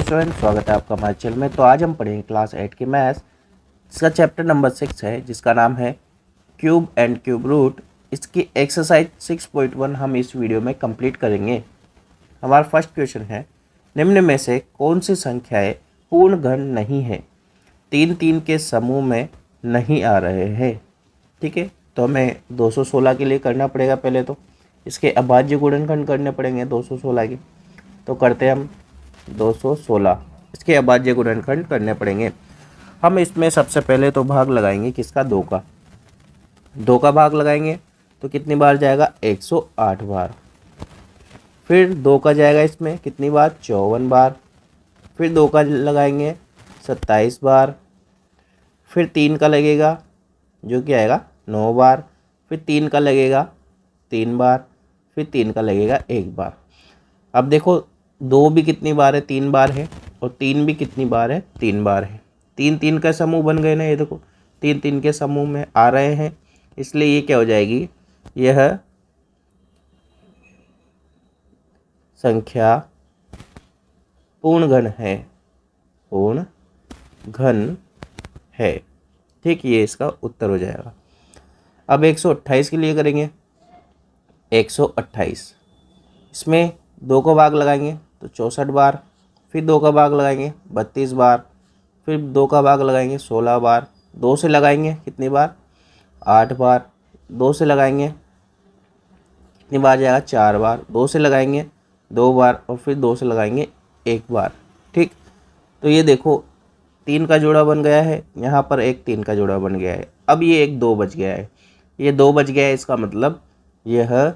Student, स्वागत है आपका हमारे चैनल में। तो आज हम पढ़ेंगे क्लास 8 की मैथ्स, इसका चैप्टर नंबर 6 है जिसका नाम है क्यूब एंड क्यूब रूट। इसकी एक्सरसाइज 6.1 हम इस वीडियो में कंप्लीट करेंगे। हमारा फर्स्ट क्वेश्चन है, निम्न में से कौन सी संख्याएं पूर्ण घन नहीं है, 3 के समूह में नहीं आ रहे हैं। ठीक है, तो हमें 216 के लिए करना पड़ेगा। पहले तो इसके अभाज्य गुणनखंड करने पड़ेंगे 216 के। तो करते हैं हम 216, इसके अभाज्य गुणनखंड करने पड़ेंगे। हम इसमें सबसे पहले तो भाग लगाएंगे किसका, 2 का भाग लगाएंगे तो कितनी बार जाएगा, 108 बार। फिर 2 का जाएगा इसमें कितनी बार, 54 बार। फिर 2 का लगाएंगे 27 बार। फिर 3 का लगेगा जो कि आएगा 9 बार। फिर 3 का लगेगा 3 बार। फिर 3 का लगेगा 1 बार। अब देखो 2 भी कितनी बार है, 3 बार है, और 3 भी कितनी बार है, 3 बार है। 3 का समूह बन गए ना, ये देखो 3 के समूह में आ रहे हैं, इसलिए ये क्या हो जाएगी, यह संख्या पूर्ण घन है, पूर्ण घन है। ठीक, ये इसका उत्तर हो जाएगा। अब 128 के लिए करेंगे। 128 इसमें 2 का भाग लगाएंगे तो 64 बार। फिर 2 का भाग लगाएंगे 32 बार। फिर 2 का भाग लगाएंगे 16 बार। 2 से लगाएंगे कितनी बार, 8 बार। 2 से लगाएंगे कितनी बार जाएगा, 4 बार। 2 से लगाएंगे 2 बार, और फिर 2 से लगाएंगे 1 बार। ठीक, तो ये देखो 3 का जोड़ा बन गया है, यहाँ पर एक 3 का जोड़ा बन गया है। अब ये एक 2 बच गया है, ये 2 बच गया है, इसका मतलब यह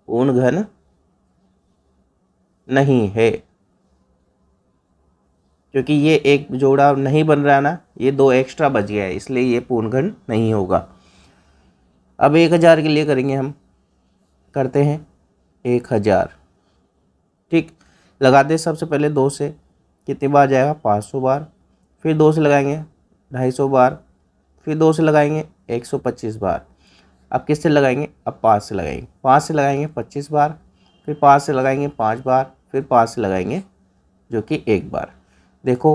पूर्ण घन नहीं है, क्योंकि ये एक जोड़ा नहीं बन रहा ना, ये 2 एक्स्ट्रा बच गया है, इसलिए ये पूर्ण घन नहीं होगा। अब 1000 के लिए करेंगे हम, करते हैं 1000। ठीक, लगाते हैं सबसे पहले 2 से कितनी बार जाएगा, 500 बार। फिर 2 से लगाएंगे 250 बार। फिर 2 से लगाएंगे 125 बार। अब किससे लगाएंगे, अब 5 से लगाएंगे। 5 से लगाएंगे 25 बार। फिर 5 से लगाएंगे 5 बार। फिर 5 से लगाएंगे जो कि 1 बार। देखो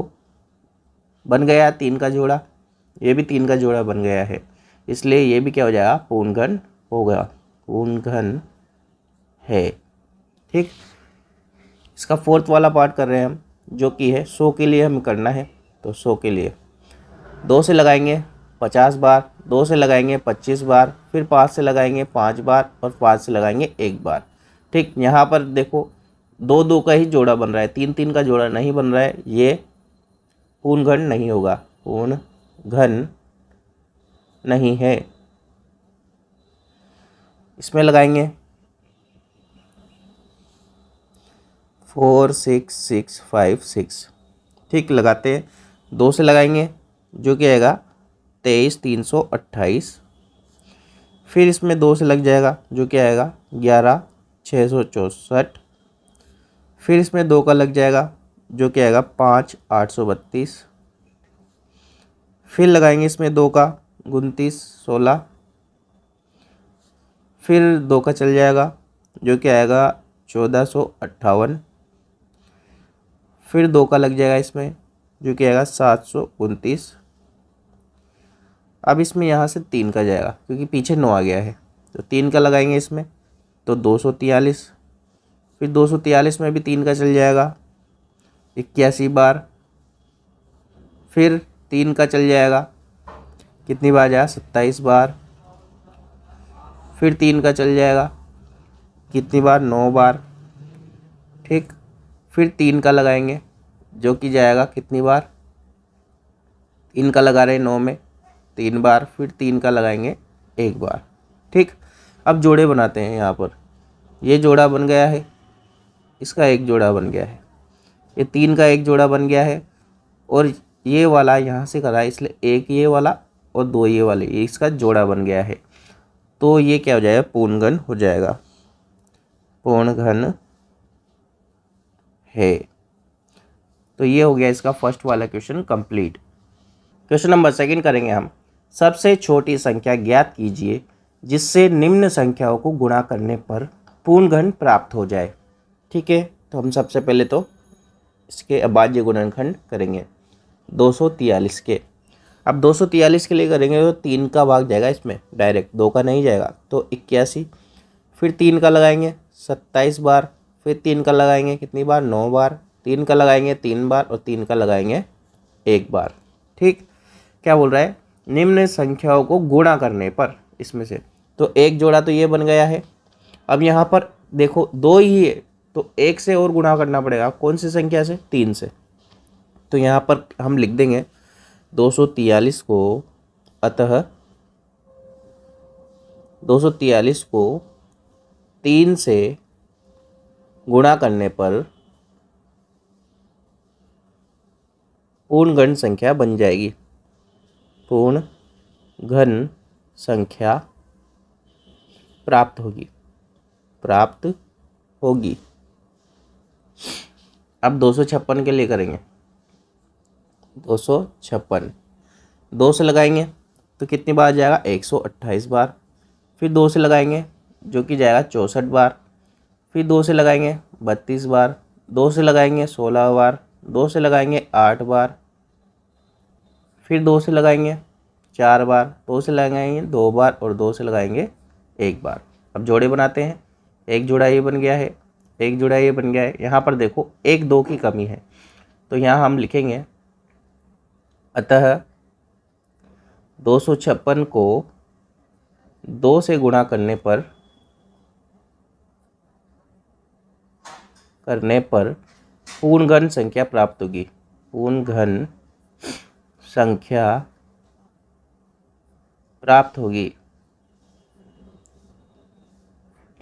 बन गया 3 का जोड़ा, ये भी 3 का जोड़ा बन गया है, इसलिए ये भी क्या हो जाएगा, पूर्ण घन होगा, पूर्ण घन है। ठीक, इसका फोर्थ वाला पार्ट कर रहे हैं हम, जो कि है 100 के लिए हमें करना है। तो 100 के लिए 2 से लगाएंगे 50 बार। 2 से लगाएंगे 25 बार। फिर 5 से लगाएंगे 5 बार, और 5 से लगाएंगे 1 बार। ठीक, यहाँ पर देखो 2 का ही जोड़ा बन रहा है, 3 का जोड़ा नहीं बन रहा है, ये पूर्ण घन नहीं होगा, पूर्ण घन नहीं है। इसमें लगाएंगे 4 6 6 5 6। ठीक, लगाते हैं 2 से लगाएंगे जो कि आएगा 23 328। फिर इसमें 2 से लग जाएगा जो कि आएगा 11 664। फिर इसमें 2 का लग जाएगा जो कि आएगा 5 832। फिर लगाएंगे इसमें 2 का 29 16। फिर 2 का चल जाएगा जो कि आएगा 1458। फिर 2 का लग जाएगा इसमें जो कि आएगा 729। अब इसमें यहाँ से 3 का जाएगा क्योंकि पीछे 9 आ गया है, तो 3 का लगाएंगे इसमें तो 243। फिर 243 में भी 3 का चल जाएगा 81 बार। फिर 3 का चल जाएगा कितनी बार जाएगा, 27 बार। फिर 3 का चल जाएगा कितनी बार, 9 बार। ठीक, फिर 3 का लगाएंगे जो कि जाएगा कितनी बार, 3 का लगा रहे हैं 9 में 3 बार। फिर 3 का लगाएंगे 1 बार। ठीक, अब जोड़े बनाते हैं। यहाँ पर ये जोड़ा बन गया है, इसका एक जोड़ा बन गया है, ये 3 का एक जोड़ा बन गया है, और ये वाला यहाँ से करा है, इसलिए 1 ये वाला और 2 ये वाले, ये इसका जोड़ा बन गया है। तो ये क्या हो जाएगा, पूर्ण घन हो जाएगा, पूर्ण घन है। तो ये हो गया इसका फर्स्ट वाला क्वेश्चन कंप्लीट। क्वेश्चन नंबर 2 करेंगे हम, सबसे छोटी संख्या ज्ञात कीजिए जिससे निम्न संख्याओं को गुणा करने पर पूर्ण घन प्राप्त हो जाए। ठीक है, तो हम सबसे पहले तो इसके अभाज्य गुणनखंड करेंगे 243 के। अब 243 के लिए करेंगे तो 3 का भाग जाएगा इसमें डायरेक्ट, 2 का नहीं जाएगा, तो 81। फिर 3 का लगाएंगे 27 बार, फिर 3 का लगाएंगे कितनी बार, 9 बार, 3 का लगाएंगे 3 बार और 3 का लगाएंगे 1 बार। ठीक, क्या बोल रहा है, निम्न संख्याओं को गुणा करने पर इसमें से, तो एक जोड़ा तो ये बन गया है। अब यहाँ पर देखो 2 ही है तो 1 से और गुणा करना पड़ेगा, कौन सी संख्या से, 3 से। तो यहाँ पर हम लिख देंगे 243 को, अतः 243 को 3 से गुणा करने पर पूर्ण घन संख्या बन जाएगी, पूर्ण घन संख्या प्राप्त होगी। अब 256 के लिए करेंगे, 256 2 से लगाएंगे तो कितनी बार जाएगा, 128 बार। फिर 2 से लगाएंगे जो कि जाएगा 64 बार। फिर 2 से लगाएंगे 32 बार, 2 से लगाएंगे 16 बार, 2 से लगाएंगे 8 बार, फिर 2 से लगाएंगे 4 बार, 2 से लगाएंगे 2 बार और 2 से लगाएंगे 1 बार। अब जोड़े बनाते हैं, एक जोड़ा ये बन गया है, एक जोड़ा ये बन गया है। यहाँ पर देखो 1 2 की कमी है, तो यहाँ हम लिखेंगे अतः 256 को 2 से गुणा करने पर पूर्ण घन संख्या प्राप्त होगी, पूर्ण घन संख्या प्राप्त होगी।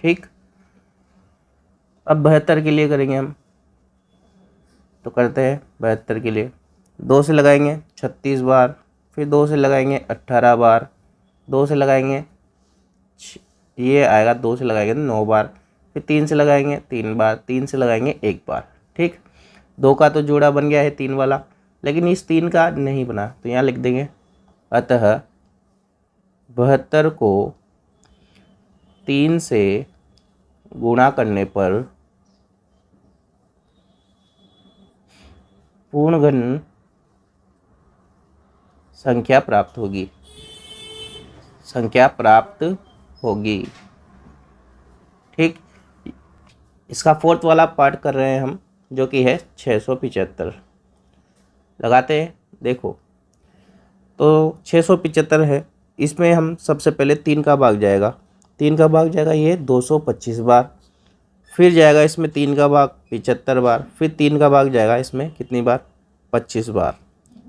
ठीक, अब 72 के लिए करेंगे हम, तो करते हैं 72 के लिए। 2 से लगाएंगे 36 बार, फिर 2 से लगाएंगे 18 बार, 2 से लगाएंगे ये आएगा 2 से लगाएंगे 9 बार, फिर 3 से लगाएंगे 3 बार, 3 से लगाएंगे 1 बार। ठीक, 2 का तो जोड़ा बन गया है 3 वाला, लेकिन इस 3 का नहीं बना, तो यहाँ लिख देंगे अतः 72 को 3 से गुणा करने पर पूर्ण घन संख्या प्राप्त होगी। ठीक, इसका फोर्थ वाला पार्ट कर रहे हैं हम, जो कि है 675। लगाते हैं, देखो तो 675 है, इसमें हम सबसे पहले 3 का भाग जाएगा, 3 का भाग जाएगा ये 225 बार, फिर जाएगा इसमें 3 का भाग 75 बार, फिर 3 का भाग जाएगा इसमें कितनी बार, 25 बार।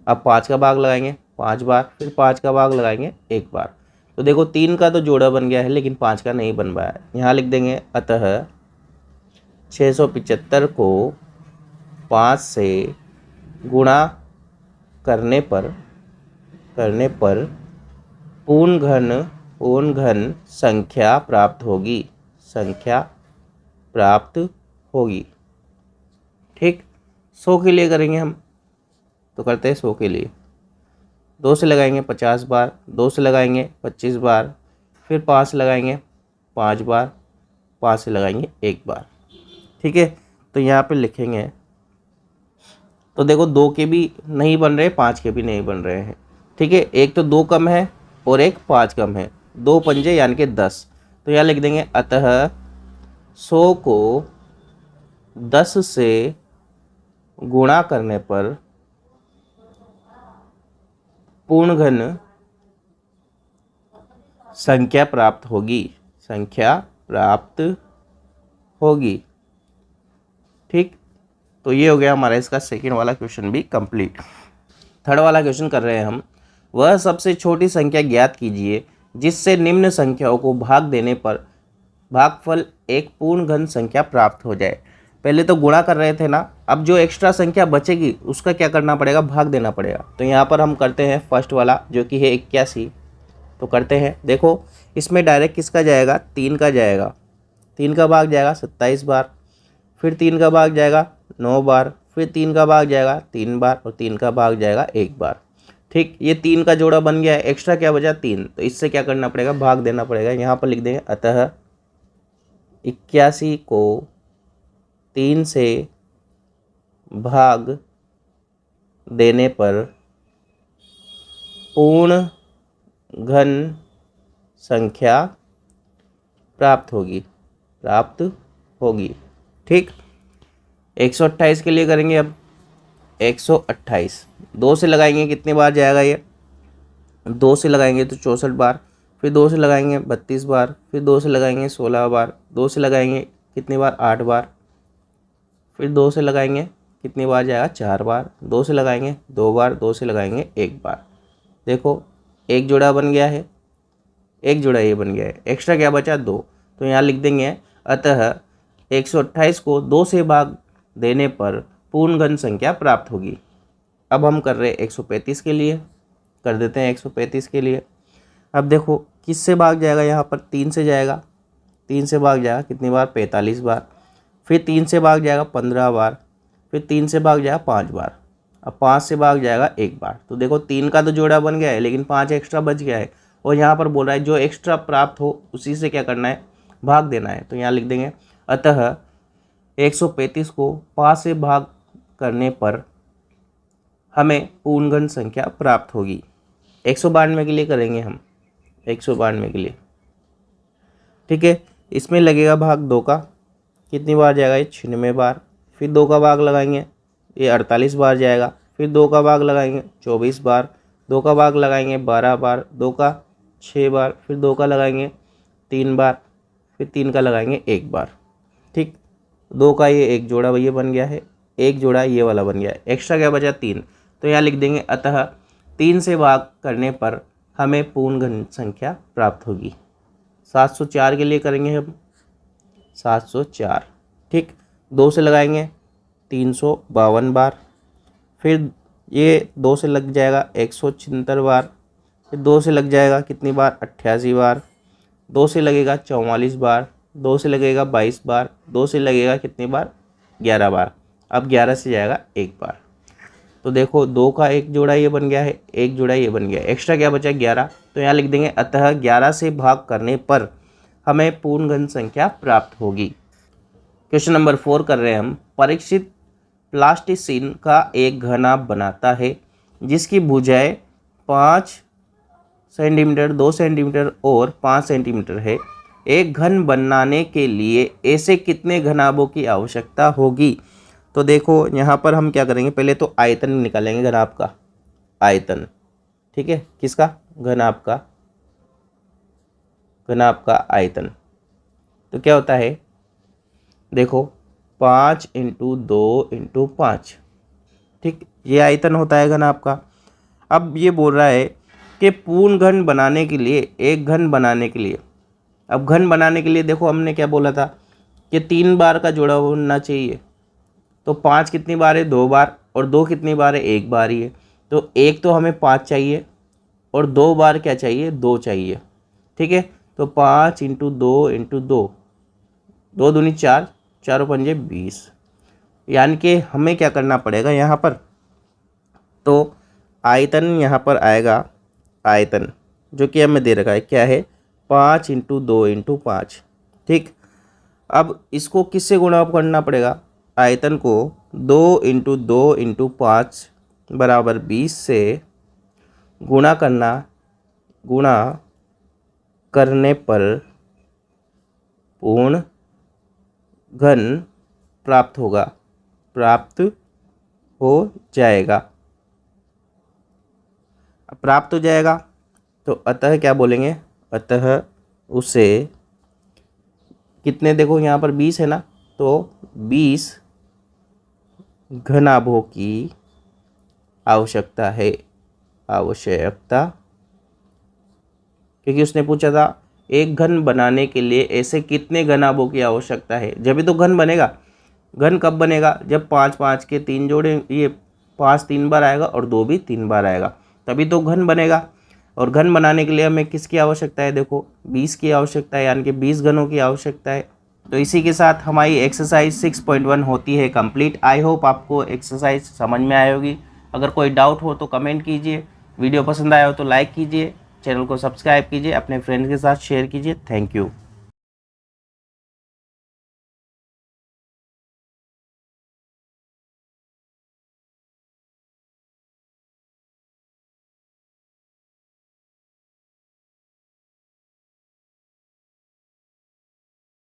अब 5 का भाग लगाएंगे 5 बार, फिर 5 का भाग लगाएंगे 1 बार। तो देखो 3 का तो जोड़ा बन गया है, लेकिन 5 का नहीं बन पाया। यहाँ लिख देंगे अतः 675 को 5 से गुणा करने पर पूर्ण घन संख्या प्राप्त होगी। ठीक, 100 के लिए करेंगे हम, तो करते हैं 100 के लिए। 2 से लगाएंगे 50 बार, 2 से लगाएंगे 25 बार, फिर 5 से लगाएंगे 5 बार, 5 से लगाएंगे 1 बार। ठीक है, तो यहाँ पे लिखेंगे, तो देखो 2 के भी नहीं बन रहे, 5 के भी नहीं बन रहे हैं। ठीक है, एक तो 2 कम है और एक 5 कम है, 2 पंजे यानी कि 10। तो यहाँ लिख देंगे अतः 100 को 10 से गुणा करने पर पूर्ण घन संख्या प्राप्त होगी। ठीक, तो ये हो गया हमारा इसका सेकंड वाला क्वेश्चन भी कंप्लीट। थर्ड वाला क्वेश्चन कर रहे हैं हम, वह सबसे छोटी संख्या ज्ञात कीजिए जिससे निम्न संख्याओं को भाग देने पर भागफल एक पूर्ण घन संख्या प्राप्त हो जाए। पहले तो गुणा कर रहे थे ना, अब जो एक्स्ट्रा संख्या बचेगी उसका क्या करना पड़ेगा, भाग देना पड़ेगा। तो यहाँ पर हम करते हैं फर्स्ट वाला जो कि है 81। तो करते हैं, देखो इसमें डायरेक्ट किसका जाएगा, 3 का जाएगा, 3 का भाग जाएगा 27 बार, फिर 3 का भाग जाएगा 9 बार, फिर 3 का भाग जाएगा 3 बार और 3 का भाग जाएगा 1 बार। ठीक, ये 3 का जोड़ा बन गया है, एक्स्ट्रा क्या बचा 3, तो इससे क्या करना पड़ेगा, भाग देना पड़ेगा। यहाँ पर लिख देंगे अतः 81 को 3 से भाग देने पर पूर्ण घन संख्या प्राप्त होगी। ठीक, 128 के लिए करेंगे। अब 128 2 से लगाएंगे कितनी बार जाएगा ये, 2 से लगाएंगे तो 64 बार, फिर 2 से लगाएंगे 32 बार, फिर 2 से लगाएंगे 16 बार, 2 से लगाएंगे कितनी बार 8 बार, फिर 2 से लगाएंगे कितनी बार जाएगा 4 बार, 2 से लगाएंगे 2 बार, 2 से लगाएंगे 1 बार। देखो एक जोड़ा बन गया है, एक जोड़ा ये बन गया है, एक्स्ट्रा क्या बचा 2, तो यहाँ लिख देंगे अतः 128 को 2 से भाग देने पर पूर्ण घन संख्या प्राप्त होगी। अब हम कर रहे हैं 135 के लिए, कर देते हैं 135 के लिए। अब देखो किस से भाग जाएगा, यहाँ पर 3 से जाएगा, 3 से भाग जाएगा कितनी बार 45 बार, फिर 3 से भाग जाएगा 15 बार, फिर 3 से भाग जाएगा 5 बार, अब 5 से भाग जाएगा 1 बार। तो देखो 3 का तो जोड़ा बन गया है लेकिन 5 एक्स्ट्रा बच गया है, और यहाँ पर बोल रहा है जो एक्स्ट्रा प्राप्त हो उसी से क्या करना है, भाग देना है। तो यहाँ लिख देंगे अतः 135 को 5 से भाग करने पर हमें पूर्ण घन संख्या प्राप्त होगी। 192 के लिए करेंगे हम, 192 के लिए। ठीक है, इसमें लगेगा भाग 2 का, कितनी बार जाएगा ये 96 बार, फिर 2 का भाग लगाएंगे ये 48 बार जाएगा, फिर 2 का भाग लगाएंगे 24 बार, 2 का भाग लगाएंगे 12 बार, 2 का 6 बार, फिर 2 का लगाएंगे 3 बार, फिर 3 का लगाएंगे 1 बार। ठीक, 2 का ये एक जोड़ा ये बन गया है, एक जोड़ा ये वाला बन गया है, एक्स्ट्रा क्या बचा 3, तो यहाँ लिख देंगे अतः 3 से भाग करने पर हमें पूर्ण घन संख्या प्राप्त होगी। 704 के लिए करेंगे हम, 704। ठीक, 2 से लगाएंगे 352 बार, फिर ये 2 से लग जाएगा 176 बार, फिर 2 से लग जाएगा कितनी बार 88 बार, 2 से लगेगा 44 बार, 2 से लगेगा 22 बार, 2 से लगेगा कितनी बार 11 बार, अब 11 से जाएगा 1 बार। तो देखो 2 का एक जोड़ा ये बन गया है, एक जोड़ा ये बन गया, एक्स्ट्रा क्या बचा 11, तो यहाँ लिख देंगे अतः 11 से भाग करने पर हमें पूर्ण घन संख्या प्राप्त होगी। क्वेश्चन नंबर 4 कर रहे हैं हम। परीक्षित प्लास्टिसिन का एक घना बनाता है जिसकी भुजाएं 5 सेंटीमीटर, 2 सेंटीमीटर और 5 सेंटीमीटर है। एक घन बनाने के लिए ऐसे कितने घनाभों की आवश्यकता होगी। तो देखो यहाँ पर हम क्या करेंगे, पहले तो आयतन निकालेंगे, घनाभ का आयतन। ठीक है, किसका, घनाभ का, घनाभ का आयतन। तो क्या होता है, देखो 5 × 2 × 5। ठीक, ये आयतन होता है घनाभ का। अब ये बोल रहा है कि पूर्ण घन बनाने के लिए, एक घन बनाने के लिए, अब घन बनाने के लिए देखो हमने क्या बोला था कि 3 बार का जोड़ा होना चाहिए, तो 5 कितनी बार है 2 बार, और 2 कितनी बार है 1 बार ही है, तो एक तो हमें 5 चाहिए और 2 बार क्या चाहिए 2 चाहिए। ठीक है, तो 5 × 2 × 2, 2 दूनी 4, 4 पंजे 20, यानी कि हमें क्या करना पड़ेगा यहाँ पर, तो आयतन यहाँ पर आएगा, आयतन जो कि हमें दे रखा है क्या है 5 × 2 × 5। ठीक, अब इसको किससे गुणा करना पड़ेगा, आयतन को 2 × 2 × 5 बराबर 20 से गुणा करने पर पूर्ण घन प्राप्त हो जाएगा। प्राप्त हो जाएगा तो अतः क्या बोलेंगे, अतः उसे कितने, देखो यहाँ पर 20 है ना, तो 20 घनाभों की आवश्यकता है, क्योंकि उसने पूछा था एक घन बनाने के लिए ऐसे कितने घनाभों की आवश्यकता है, जब भी तो घन बनेगा। घन कब बनेगा, जब 5 5 के 3 जोड़े, ये 5 3 बार आएगा और 2 भी 3 बार आएगा, तभी तो घन बनेगा। और घन बनाने के लिए हमें किसकी आवश्यकता है, देखो 20 की आवश्यकता है, यानी कि 20 घनों की आवश्यकता है। तो इसी के साथ हमारी एक्सरसाइज 6.1 होती है कंप्लीट। आई होप आपको एक्सरसाइज समझ में आई होगी। अगर कोई डाउट हो तो कमेंट कीजिए, वीडियो पसंद आया हो तो लाइक कीजिए, चैनल को सब्सक्राइब कीजिए, अपने फ्रेंड्स के साथ शेयर कीजिए। Thank you.